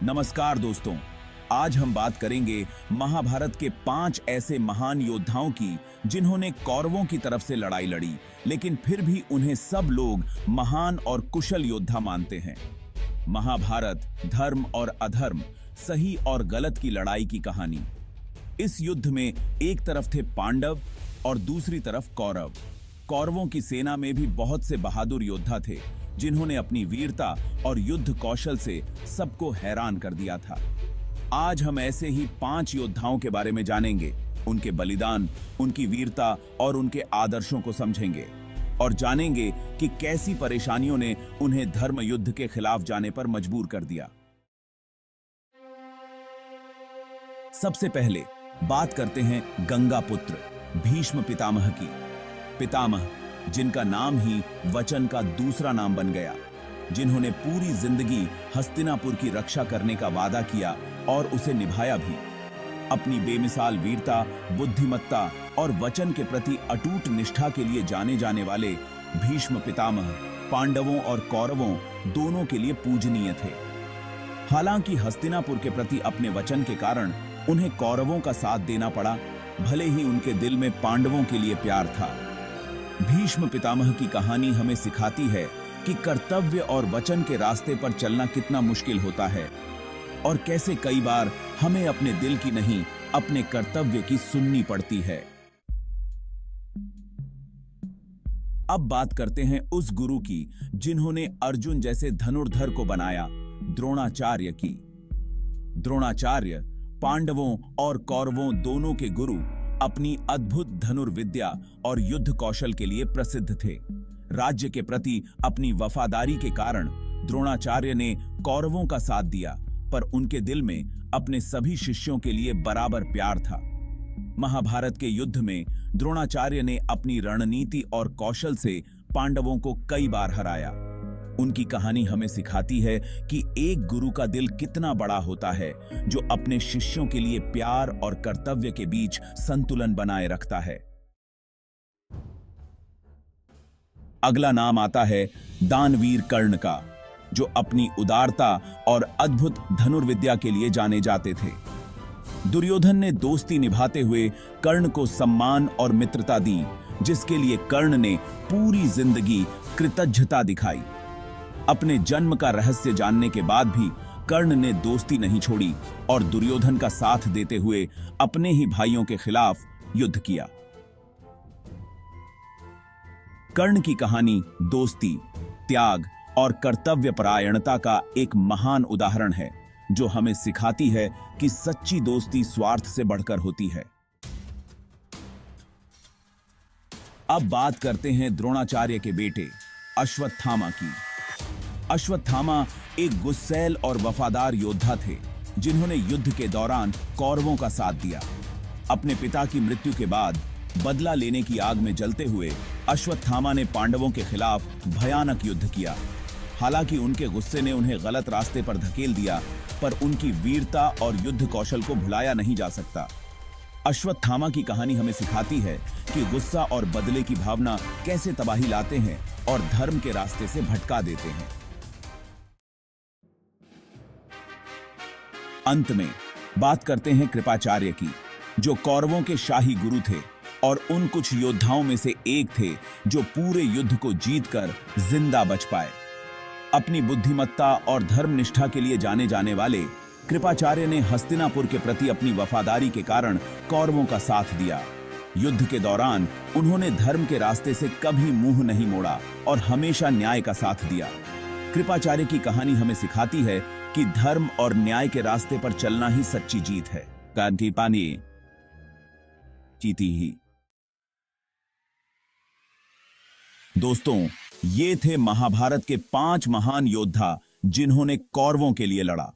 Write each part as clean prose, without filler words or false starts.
नमस्कार दोस्तों, आज हम बात करेंगे महाभारत के 5 ऐसे महान योद्धाओं की जिन्होंने कौरवों की तरफ से लड़ाई लड़ी, लेकिन फिर भी उन्हें सब लोग महान और कुशल योद्धा मानते हैं। महाभारत धर्म और अधर्म, सही और गलत की लड़ाई की कहानी। इस युद्ध में एक तरफ थे पांडव और दूसरी तरफ कौरव। कौरवों की सेना में भी बहुत से बहादुर योद्धा थे जिन्होंने अपनी वीरता और युद्ध कौशल से सबको हैरान कर दिया था। आज हम ऐसे ही 5 योद्धाओं के बारे में जानेंगे, उनके बलिदान, उनकी वीरता और उनके आदर्शों को समझेंगे और जानेंगे कि कैसी परेशानियों ने उन्हें धर्म युद्ध के खिलाफ जाने पर मजबूर कर दिया। सबसे पहले बात करते हैं गंगा पुत्र भीष्म पितामह की। पितामह, जिनका नाम ही वचन का दूसरा नाम बन गया, जिन्होंने पूरी जिंदगी हस्तिनापुर की रक्षा करने का वादा किया और उसे निभाया भी। अपनी बेमिसाल वीरता, बुद्धिमत्ता और वचन के प्रति अटूट निष्ठा के लिए जाने जाने वाले भीष्म पितामह पांडवों और कौरवों दोनों के लिए पूजनीय थे। हालांकि हस्तिनापुर के प्रति अपने वचन के कारण उन्हें कौरवों का साथ देना पड़ा, भले ही उनके दिल में पांडवों के लिए प्यार था। भीष्म पितामह की कहानी हमें सिखाती है कि कर्तव्य और वचन के रास्ते पर चलना कितना मुश्किल होता है और कैसे कई बार हमें अपने दिल की नहीं, अपने कर्तव्य की सुननी पड़ती है। अब बात करते हैं उस गुरु की जिन्होंने अर्जुन जैसे धनुर्धर को बनाया, द्रोणाचार्य की। द्रोणाचार्य पांडवों और कौरवों दोनों के गुरु अपनी अद्भुत धनुर्विद्या और युद्ध कौशल के लिए प्रसिद्ध थे। राज्य के प्रति अपनी वफादारी के कारण द्रोणाचार्य ने कौरवों का साथ दिया, पर उनके दिल में अपने सभी शिष्यों के लिए बराबर प्यार था। महाभारत के युद्ध में द्रोणाचार्य ने अपनी रणनीति और कौशल से पांडवों को कई बार हराया। उनकी कहानी हमें सिखाती है कि एक गुरु का दिल कितना बड़ा होता है, जो अपने शिष्यों के लिए प्यार और कर्तव्य के बीच संतुलन बनाए रखता है। अगला नाम आता है दानवीर कर्ण का, जो अपनी उदारता और अद्भुत धनुर्विद्या के लिए जाने जाते थे। दुर्योधन ने दोस्ती निभाते हुए कर्ण को सम्मान और मित्रता दी, जिसके लिए कर्ण ने पूरी जिंदगी कृतज्ञता दिखाई। अपने जन्म का रहस्य जानने के बाद भी कर्ण ने दोस्ती नहीं छोड़ी और दुर्योधन का साथ देते हुए अपने ही भाइयों के खिलाफ युद्ध किया। कर्ण की कहानी दोस्ती, त्याग और कर्तव्यपरायणता का एक महान उदाहरण है, जो हमें सिखाती है कि सच्ची दोस्ती स्वार्थ से बढ़कर होती है। अब बात करते हैं द्रोणाचार्य के बेटे अश्वत्थामा की। अश्वत्थामा एक गुस्सैल और वफादार योद्धा थे, जिन्होंने युद्ध के दौरान कौरवों का साथ दिया। अपने पिता की मृत्यु के बाद बदला लेने की आग में जलते हुए अश्वत्थामा ने पांडवों के खिलाफ भयानक युद्ध किया। हालांकि उनके गुस्से ने उन्हें गलत रास्ते पर धकेल दिया, पर उनकी वीरता और युद्ध कौशल को भुलाया नहीं जा सकता। अश्वत्थामा की कहानी हमें सिखाती है कि गुस्सा और बदले की भावना कैसे तबाही लाते हैं और धर्म के रास्ते से भटका देते हैं। अंत में बात करते हैं कृपाचार्य की, जो कौरवों के शाही गुरु थे और उन कुछ योद्धाओं में से एक थे जो पूरे युद्ध को जीतकर जिंदा बच पाए। अपनी बुद्धिमत्ता और धर्मनिष्ठा के लिए जाने जाने वाले कृपाचार्य ने हस्तिनापुर के प्रति अपनी वफादारी के कारण कौरवों का साथ दिया। युद्ध के दौरान उन्होंने धर्म के रास्ते से कभी मुंह नहीं मोड़ा और हमेशा न्याय का साथ दिया। कृपाचार्य की कहानी हमें सिखाती है कि धर्म और न्याय के रास्ते पर चलना ही सच्ची जीत है। गांधी पानी जीती ही। दोस्तों, ये थे महाभारत के 5 महान योद्धा जिन्होंने कौरवों के लिए लड़ा।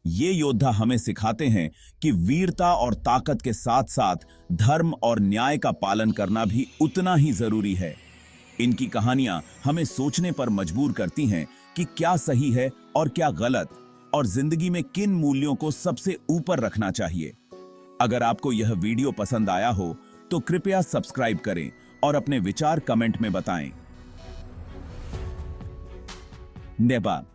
ये योद्धा हमें सिखाते हैं कि वीरता और ताकत के साथ साथ धर्म और न्याय का पालन करना भी उतना ही जरूरी है। इनकी कहानियां हमें सोचने पर मजबूर करती हैं कि क्या सही है और क्या गलत, और जिंदगी में किन मूल्यों को सबसे ऊपर रखना चाहिए। अगर आपको यह वीडियो पसंद आया हो तो कृपया सब्सक्राइब करें और अपने विचार कमेंट में बताएं। धन्यवाद।